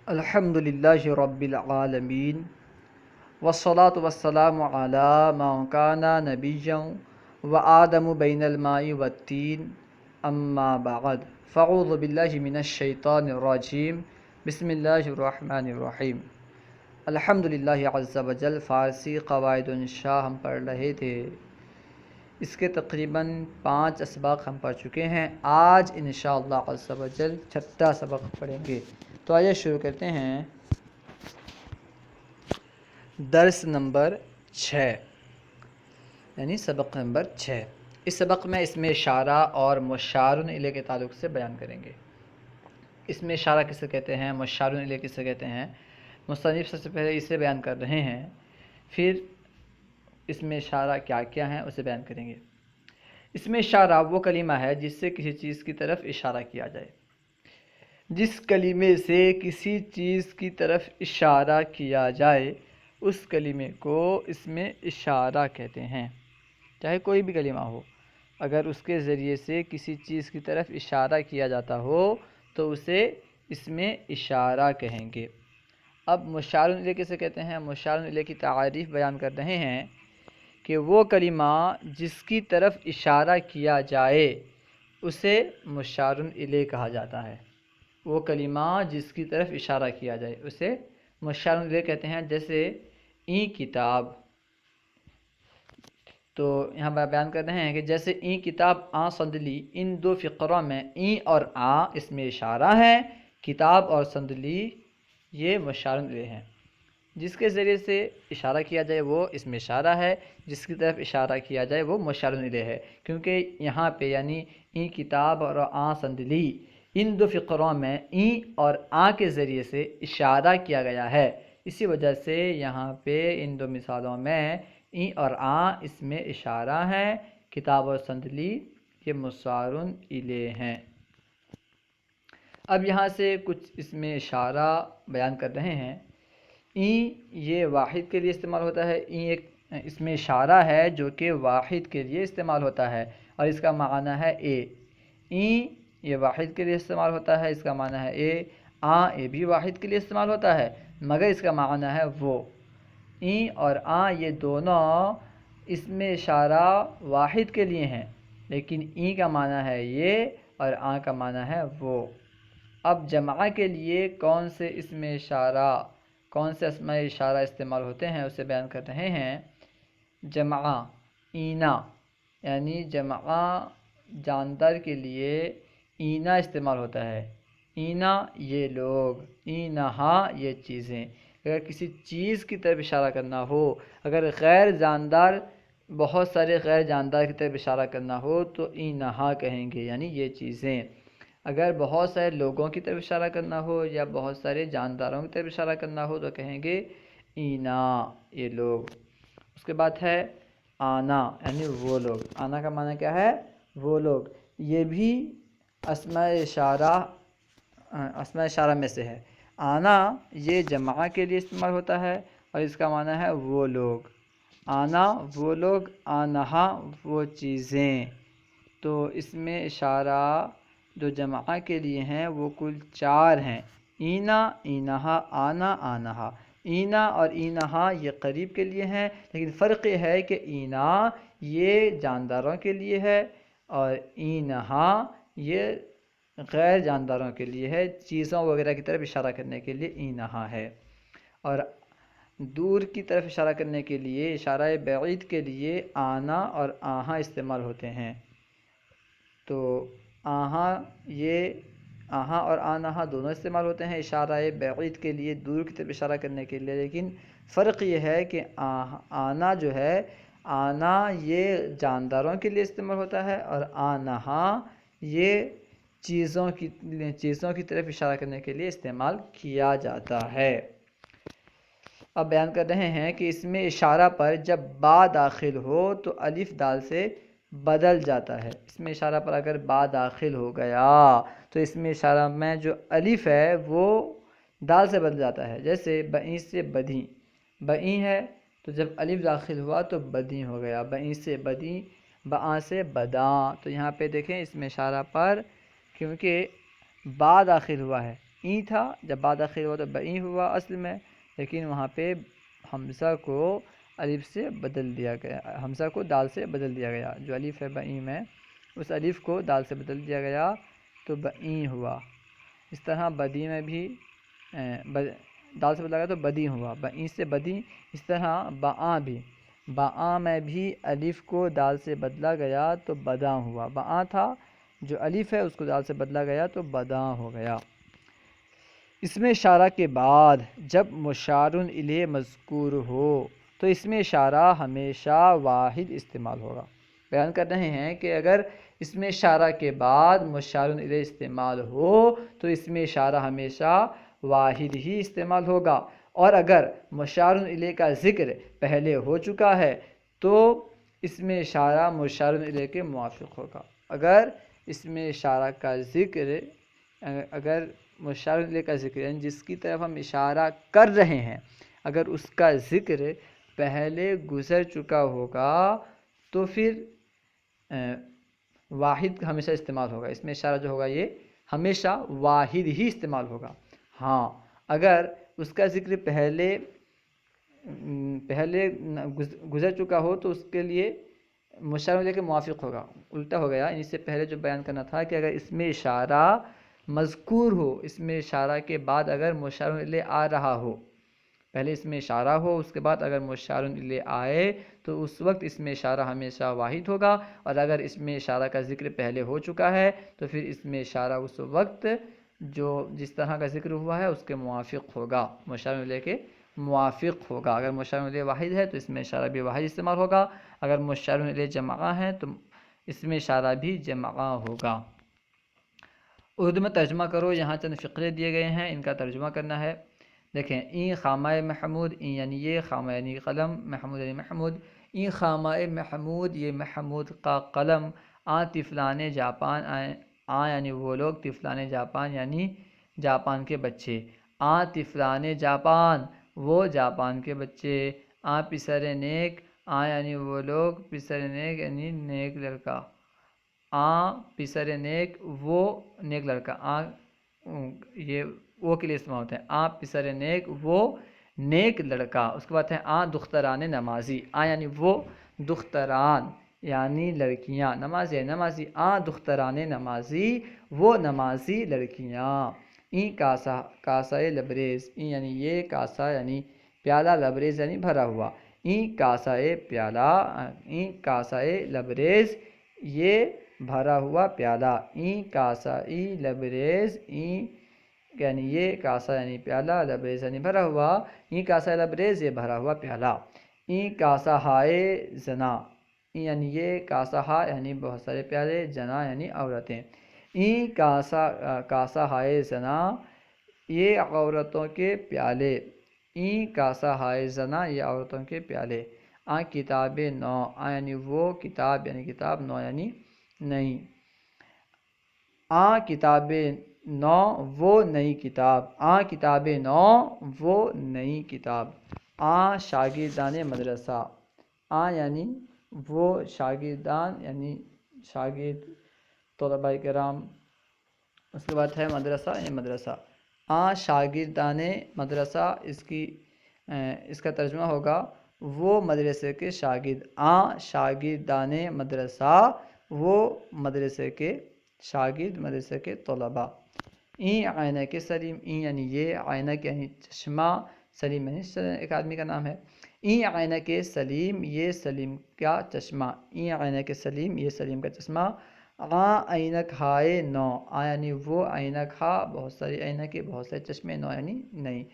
الحمد للہ رب العالمین والصلاة والسلام علی من کان نبیا وآدم بین الماء والطین اما بعد فاعوذ باللہ من الشیطان الرجیم بسم اللہ الرحمن الرحیم۔ الحمد للہ عز وجل فارسی قواعد انشاء ہم پڑھ رہے تھے، اس کے تقریباً 5 اسباق ہم پڑھ چکے ہیں۔ آج انشاءاللہ عز وجل 6واں سبق پڑھیں گے، تو آئیے شروع کرتے ہیں۔ درس نمبر 6 یعنی سبق نمبر 6۔ اس سبق میں اسم اشارہ اور مشار الیہ کے تعلق سے بیان کریں گے۔ اسم اشارہ کسے کہتے ہیں، مشار الیہ کسے کہتے ہیں، مصنف سب سے پہلے اسے بیان کر رہے ہیں، پھر اسم اشارہ کیا کیا ہیں اسے بیان کریں گے۔ اسم اشارہ وہ کلمہ ہے جس سے کسی چیز کی طرف اشارہ کیا جائے۔ جس کلمے سے کسی چیز کی طرف اشارہ کیا جائے اس کلمے کو اسم اشارہ کہتے ہیں، چاہے کوئی بھی کلمہ ہو، اگر اس کے ذریعے سے کسی چیز کی طرف اشارہ کیا جاتا ہو تو اسے اسم اشارہ کہیں گے۔ اب مشار الیہ کسے کہتے ہیں، مشار الیہ کی تعریف بیان کر رہے ہیں کہ وہ کلمہ جس کی طرف اشارہ کیا جائے اسے مشار الیہ کہا جاتا ہے۔ وہ کلمہ جس کی طرف اشارہ کیا جائے اسے مشار الیہ کہتے ہیں، جیسے این کتاب۔ تو یہاں بیان کر رہے ہیں کہ جیسے این کتاب آ صندلی، ان دو فقروں میں این اور آ اسم اشارہ ہے، کتاب اور صندلی یہ مشار الیہ ہیں۔ جس کے ذریعے سے اشارہ کیا جائے وہ اسم اشارہ ہے، جس کی طرف اشارہ کیا جائے وہ مشار الیہ ہے، کیونکہ یہاں پہ یعنی این کتاب اور آ صندلی ان دو فقروں میں این اور آ کے ذریعے سے اشارہ کیا گیا ہے، اسی وجہ سے یہاں پہ ان دو مثالوں میں این اور آ اسم اشارہ ہیں، کتاب اور صندلی یہ مشار الیہ ہیں۔ اب یہاں سے کچھ اسم اشارہ بیان کر رہے ہیں۔ این یہ واحد کے لیے استعمال ہوتا ہے، این ایک اسم اشارہ ہے جو کہ واحد کے لیے استعمال ہوتا ہے اور اس کا معنی ہے اے۔ این یہ واحد کے لیے استعمال ہوتا ہے، اس کا معنی ہے اے۔ آ یہ بھی واحد کے لیے استعمال ہوتا ہے مگر اس کا معنی ہے وہ۔ این اور آ یہ دونوں اسم اشارہ واحد کے لیے ہیں، لیکن این کا معنی ہے یہ اور آ کا معنی ہے وہ۔ اب جمع کے لیے کون سے اسم اشارہ استعمال ہوتے ہیں اسے بیان کر رہے ہیں۔ جمع اینا یعنی جمع جاندار کے لیے اینا استعمال ہوتا ہے۔ اینا یہ لوگ، اینہا یہ چیزیں۔ اگر کسی چیز کی طرف اشارہ کرنا ہو، اگر غیر جاندار بہت سارے غیر جاندار کی طرف اشارہ کرنا ہو تو اینہا کہیں گے، یعنی یہ چیزیں۔ اگر بہت سارے لوگوں کی طرف اشارہ کرنا ہو یا بہت سارے جانداروں کی طرف اشارہ کرنا ہو تو کہیں گے اینا یہ لوگ۔ اس کے بعد ہے آنا یعنی وہ لوگ۔ آنا کا معنی کیا ہے، وہ لوگ۔ یہ بھی اسماء اشارہ میں سے ہے۔ آنا یہ جمع کے لیے استعمال ہوتا ہے اور اس کا معنی ہے وہ لوگ۔ آنا وہ لوگ، آنہا وہ چیزیں۔ تو اس میں اشارہ جو جمع کے لیے ہیں وہ کل 4 ہیں، اینا، اینہا، آنا، آنہا۔ اینا اور اینہا یہ قریب کے لیے ہیں، لیکن فرق یہ ہے کہ اینا یہ جانداروں کے لیے ہے اور اینہا یہ غیر جانداروں کے لیے ہے، چیزوں وغیرہ کی طرف اشارہ کرنے کے لیے اینہا ہے۔ اور دور کی طرف اشارہ کرنے کے لیے، اشارہ بعید کے لیے آنا اور آہا استعمال ہوتے ہیں۔ تو آہا اور آنہا دونوں استعمال ہوتے ہیں اشارہ بعید کے لیے، دور کی طرف اشارہ کرنے کے لیے، لیکن فرق یہ ہے کہ آنا جو ہے، آنا یہ جانداروں کے لیے استعمال ہوتا ہے اور آنہا یہ چیزوں کی طرف اشارہ کرنے کے لیے استعمال کیا جاتا ہے۔ اب بیان کر رہے ہیں کہ اس میں اشارہ پر جب با داخل ہو تو الف دال سے بدل جاتا ہے۔ اس میں اشارہ پر اگر با داخل ہو گیا تو اس میں اشارہ میں جو الف ہے وہ دال سے بدل جاتا ہے، جیسے بئیں سے بدیں۔ بئیں ہے تو جب الف داخل ہوا تو بدیں ہو گیا، بئیں سے بدیں، بآں سے بداں۔ تو یہاں پہ دیکھیں اس میں اشارہ پر کیونکہ با داخل ہوا ہے ای تھا، جب بعد آخر ہوا تو بئی ہوا اصل میں، لیکن وہاں پہ حمزہ کو الف سے بدل دیا گیا، حمزہ کو دال سے بدل دیا گیا، جو الف ہے بئی میں اس الف کو دال سے بدل دیا گیا تو بئی ہوا۔ اس طرح بدی میں بھی دال سے بدلا گیا تو بدی ہوا، بئی سے بدی۔ اس طرح باں بھی، باں میں بھی الف کو دال سے بدلا گیا تو بداں ہوا، باں تھا جو الف ہے اس کو دال سے بدلا گیا تو بداں ہو گیا۔ اس میں اشارہ کے بعد جب مشار الیہ مذکور ہو تو اس میں اشارہ ہمیشہ واحد استعمال ہوگا۔ بیان کر رہے ہیں کہ اگر اس میں اشارہ کے بعد مشار الیہ استعمال ہو تو اس میں اشارہ ہمیشہ واحد ہی استعمال ہوگا، اور اگر مشار الیہ کا ذکر پہلے ہو چکا ہے تو اس میں اشارہ مشار الیہ کے موافق ہوگا۔ اگر اس میں اشارہ کا ذکر، اگر مشار الیہ کا ذکر یعنی جس کی طرف ہم اشارہ کر رہے ہیں، اگر اس کا ذکر پہلے گزر چکا ہوگا تو پھر واحد ہمیشہ استعمال ہوگا، اس میں اشارہ جو ہوگا یہ ہمیشہ واحد ہی استعمال ہوگا۔ ہاں اگر اس کا ذکر پہلے گزر چکا ہو تو اس کے لیے مشار الیہ کے موافق ہوگا، الٹا ہو گیا۔ اس سے پہلے جو بیان کرنا تھا کہ اگر اس میں اشارہ مذکور ہو، اس میں اشارہ کے بعد اگر مشار الیہ آ رہا ہو، پہلے اس میں اشارہ ہو اس کے بعد اگر مشار الیہ آئے تو اس وقت اس میں اشارہ ہمیشہ واحد ہوگا، اور اگر اس میں اشارہ کا ذکر پہلے ہو چکا ہے تو پھر اس میں اشارہ اس وقت جو جس طرح کا ذکر ہوا ہے اس کے موافق ہوگا، مشار الیہ کے موافق ہوگا۔ اگر مشار الیہ واحد ہے تو اس میں اشارہ بھی واحد استعمال ہوگا، اگر مشار الیہ جمع ہے تو اس میں اشارہ بھی جمع ہوگا۔ اردو میں ترجمہ کرو، یہاں چند فقرے دیے گئے ہیں، ان کا ترجمہ کرنا ہے۔ دیکھیں، این خامہ محمود، این یعنی یہ، خامہ یعنی قلم، محمود یعنی محمود۔ این خامہ محمود، یہ محمود کا قلم، آ طفلان جاپان، آ یعنی وہ لوگ، طفلان جاپان یعنی جاپان کے بچے، آ طفلان جاپان وہ جاپان کے بچے، آ پسر نیک، آ یعنی وہ لوگ، پسر نیک یعنی نیک لڑکا، آ پسر نیک وہ نیک لڑکا، آ یہ وہ کے لیے استعمال ہوتے ہیں، آ پسر نیک وہ نیک لڑکا۔ اس کے بعد ہے آ دختران نمازی، آ یعنی وہ، دختران یعنی لڑکیاں، نمازی ہے نمازی، آ دختران نمازی وہ نمازی لڑکیاں۔ این کاسا، کاسہ لبریز، این یعنی یہ، کاسا یعنی پیالہ، لبریز یعنی بھرا ہوا، این کاسہ پیالہ، این کاسہ لبریز یہ بھرا ہوا پیالہ، این کاسہ لبریز، این یعنی یہ، کاسا یعنی پیالہ، لبریز یعنی بھرا ہوا، این کاسا لبریز یہ بھرا ہوا پیالہ۔ این کاسا ہائے زنا، این یعنی یہ، کاسا ہا یعنی بہت سارے پیالے، جنا یعنی عورتیں، این کاسا ہائے زنا یہ عورتوں کے پیالے، این کاسا ہائے زنا یہ عورتوں کے پیالے۔ آ کتاب نو، آ یعنی وہ، کتاب یعنی کتاب، نو یعنی نہیں، آ کتاب نو وہ نئی کتاب، آ کتاب نو وہ نئی کتاب۔ آ شاگردان مدرسہ، آ یعنی وہ، شاگردان یعنی شاگرد، طلباء کرام۔ اس کے بعد ہے مدرسہ یعنی مدرسہ، آ شاگردان مدرسہ، اس کا ترجمہ ہوگا وہ مدرسے کے شاگرد، آ شاگردان مدرسہ وہ مدرسے کے شاگرد، مدرسے کے طلباء۔ این عینک سلیم، این یعنی یہ، عینک یعنی چشمہ، سلیم یعنی ایک آدمی کا نام ہے، این عینک سلیم یہ سلیم کا چشمہ، این عینک سلیم یہ سلیم کا چشمہ۔ آ عینک ہائے نو، آ یعنی وہ، عینک ہا بہت ساری عینک، بہت سارے چشمے، نو یعنی نہیں،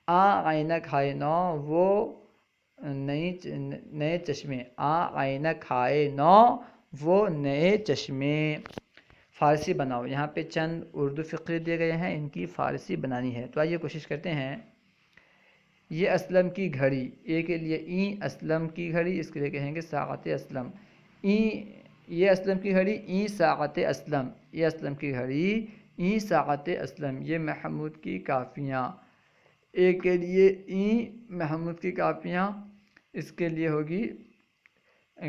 آ عینک ہائے نو وہ نئے چشمے، آ عینک ہائے نو وہ نئے چشمے۔ فارسی بناؤ، یہاں پہ چند اردو فقرے دیے گئے ہیں، ان کی فارسی بنانی ہے، تو آئیے کوشش کرتے ہیں۔ یہ اسلم کی گھڑی، اے کے لیے این، اسلم کی گھڑی، اس کے لیے کہیں گے ساعت اسلم، این یہ اسلم کی گھڑی، این ساعت اسلم، یہ اسلم کی گھڑی، این ساعت اسلم، یہ محمود کی کاپیاں، اے کے لیے این محمود کی کاپیاں، اس کے لیے ہوگی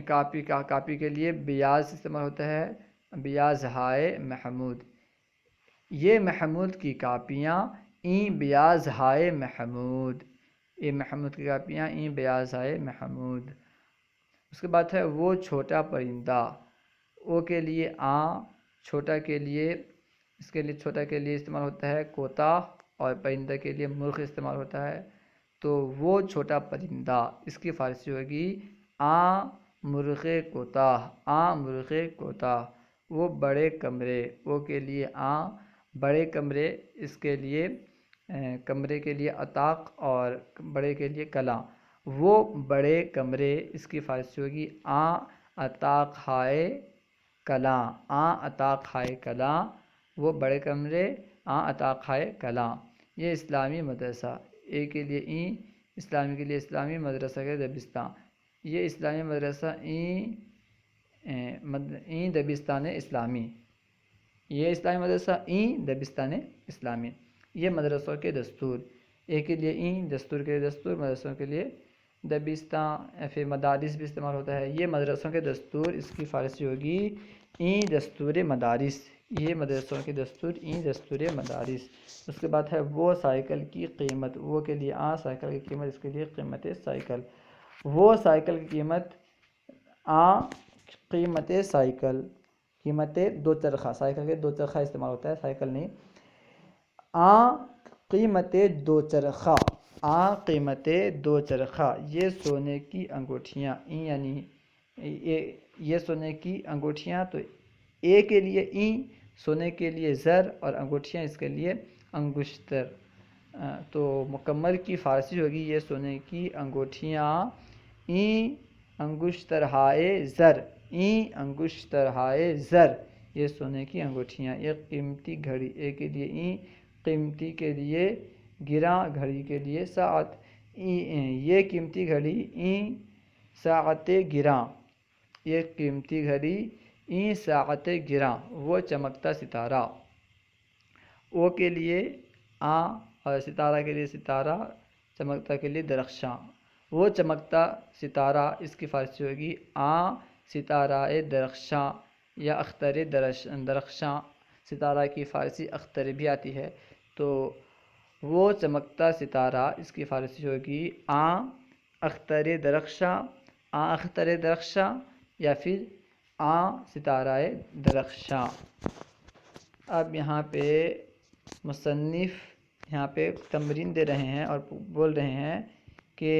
کاپی کے لیے بیاض استعمال ہوتا ہے، بیاض ہائے محمود، یہ محمود کی کاپیاں این بیاز ہائے محمود، یہ محمود کی کاپیاں این بیاز ہائے محمود۔ اس کے بعد ہے وہ چھوٹا پرندہ، او کے لیے چھوٹا کے لیے، اس کے لیے چھوٹا کے لیے استعمال ہوتا ہے کوتا، اور پرندہ کے لیے مرغ استعمال ہوتا ہے۔ تو وہ چھوٹا پرندہ، اس کی فارسی ہوگی مرغ کوتاہ، مرغ کوتاہ۔ وہ بڑے کمرے، وہ کے لیے بڑے کمرے، اس کے لیے کمرے کے لیے اطاق اور بڑے کے لیے کلاں۔ وہ بڑے کمرے، اس کی فارسی ہوگی اطاق ہائے کلاں، اطاق ہائے کلاں۔ وہ بڑے کمرے اطاق ہائے کلاں۔ یہ اسلامی مدرسہ، اے کے لیے اسلامی کے لیے اسلامی مدرسہ کے دبستان، یہ اسلامی مدرسہ دبستان اسلامی، یہ اسلامی مدرسہ دبستان اسلامی۔ یہ مدرسوں کے دستور، اے کے لیے دستور کے لیے دستور، مدرسوں کے لیے دبستان یا پھر مدارس بھی استعمال ہوتا ہے۔ یہ مدرسوں کے دستور، اس کی فارسی ہوگی دستور مدارس، یہ مدرسوں کے دستور دستور مدارس۔ اس کے بعد ہے وہ سائیکل کی قیمت، وہ کے لیے سائیکل کی قیمت، اس کے لیے قیمت سائیکل۔ وہ سائیکل کی قیمت قیمت سائیکل، قیمت دو چرخہ، سائیکل کے دو چرخہ استعمال ہوتا ہے، سائیکل نہیں۔ قیمت دو چرخہ، قیمت دو چرخہ۔ یہ سونے کی انگوٹھیاں، یعنی یہ سونے کی انگوٹھیاں، تو اے کے لیے سونے کے لیے زر، اور انگوٹھیاں اس کے لیے انگشتر۔ تو مکمل کی فارسی ہوگی یہ سونے کی انگوٹھیاں انگشتر ہائے زر، انگشتر ہائے زر۔ یہ سونے کی انگوٹھیاں۔ یہ قیمتی گھڑی، اے کے لیے قیمتی کے لیے گراں، گھڑی کے لیے ساعت، یہ قیمتی گھڑی ساعت گراں، یہ قیمتی گھڑی ساعت گراں۔ وہ چمکتا ستارہ، او کے لیے اور ستارہ کے لیے ستارہ، چمکتا کے لیے درخشاں۔ وہ چمکتا ستارہ، اس کی فارسی ہوگی ستارہ درخشاں یا اختر درخشاں۔ ستارہ کی فارسی اختر بھی آتی ہے، تو وہ چمکتا ستارہ، اس کی فارسی ہوگی اختر درخشاں، اختر درخشاں یا پھر ستارہ درخشاں۔ اب یہاں پہ مصنف یہاں پہ تمرین دے رہے ہیں اور بول رہے ہیں کہ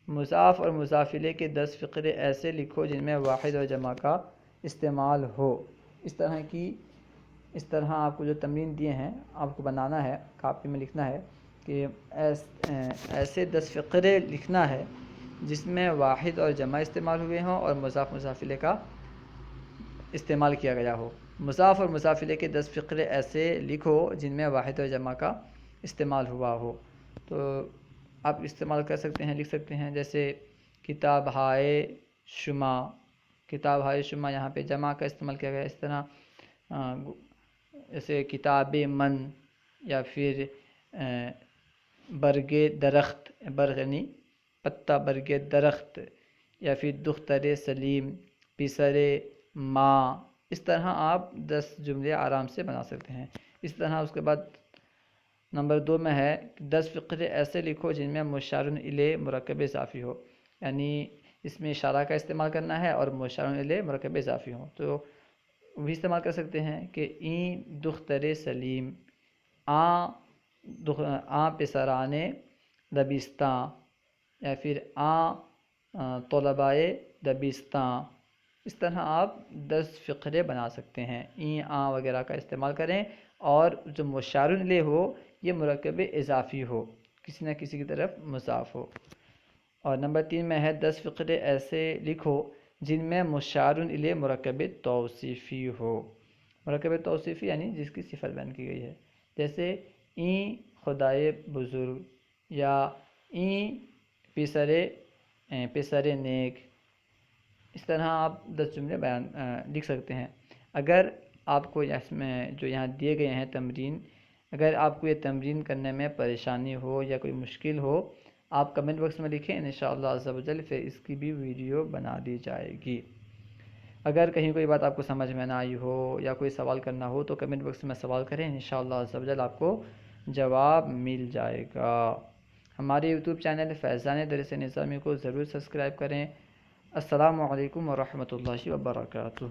مضاف اور مضاف الیہ کے 10 فقرے ایسے لکھو جن میں واحد اور جمع کا استعمال ہو۔ اس طرح آپ کو جو تمرین دیے ہیں آپ کو بنانا ہے، کاپی میں لکھنا ہے کہ ایسے 10 فقرے لکھنا ہے جس میں واحد اور جمع استعمال ہوئے ہوں اور مضاف مضاف الیہ کا استعمال کیا گیا ہو۔ مضاف اور مضاف الیہ کے 10 فقرے ایسے لکھو جن میں واحد اور جمع کا استعمال ہوا ہو۔ تو آپ استعمال کر سکتے ہیں، لکھ سکتے ہیں، جیسے کتاب ہائے شمع، کتاب ہائے شمع، یہاں پہ جمع کا استعمال کیا گیا۔ اس طرح جیسے کتاب من، یا پھر برگ درخت، برغنی پتا، برگ درخت، یا پھر دختر سلیم، پسر ماں۔ اس طرح آپ 10 جملے آرام سے بنا سکتے ہیں۔ اس طرح اس کے بعد نمبر 2 میں ہے 10 فقرے ایسے لکھو جن میں مشار الیہ مرکب اضافی ہو، یعنی اس میں اشارہ کا استعمال کرنا ہے اور مشار الیہ مرکب اضافی ہو، تو بھی استعمال کر سکتے ہیں کہ دختر سلیم، پسران دبستاں، یا پھر طلبائے دبستاں۔ اس طرح آپ 10 فقرے بنا سکتے ہیں، وغیرہ کا استعمال کریں، اور جو مشار الیہ ہو یہ مرکب اضافی ہو، کسی نہ کسی کی طرف مضاف ہو۔ اور نمبر 3 میں ہے 10 فقرے ایسے لکھو جن میں مشار الیہ مرکب توصیفی ہو۔ مرکب توصیفی یعنی جس کی صفت بیان کی گئی ہے، جیسے خدائے بزرگ، یا پسر نیک۔ اس طرح آپ 10 جملے لکھ سکتے ہیں۔ اگر آپ کو اس میں جو یہاں دیے گئے ہیں تمرین، اگر آپ کو یہ تمرین کرنے میں پریشانی ہو یا کوئی مشکل ہو، آپ کمنٹ باکس میں لکھیں، انشاءاللہ عز و جل پھر اس کی بھی ویڈیو بنا دی جائے گی۔ اگر کہیں کوئی بات آپ کو سمجھ میں نہ آئی ہو یا کوئی سوال کرنا ہو تو کمنٹ باکس میں سوال کریں، انشاءاللہ عز و جل آپ کو جواب مل جائے گا۔ ہمارے یوٹیوب چینل فیضان درس نظامی کو ضرور سبسکرائب کریں۔ السلام علیکم ورحمۃ اللہ وبرکاتہ۔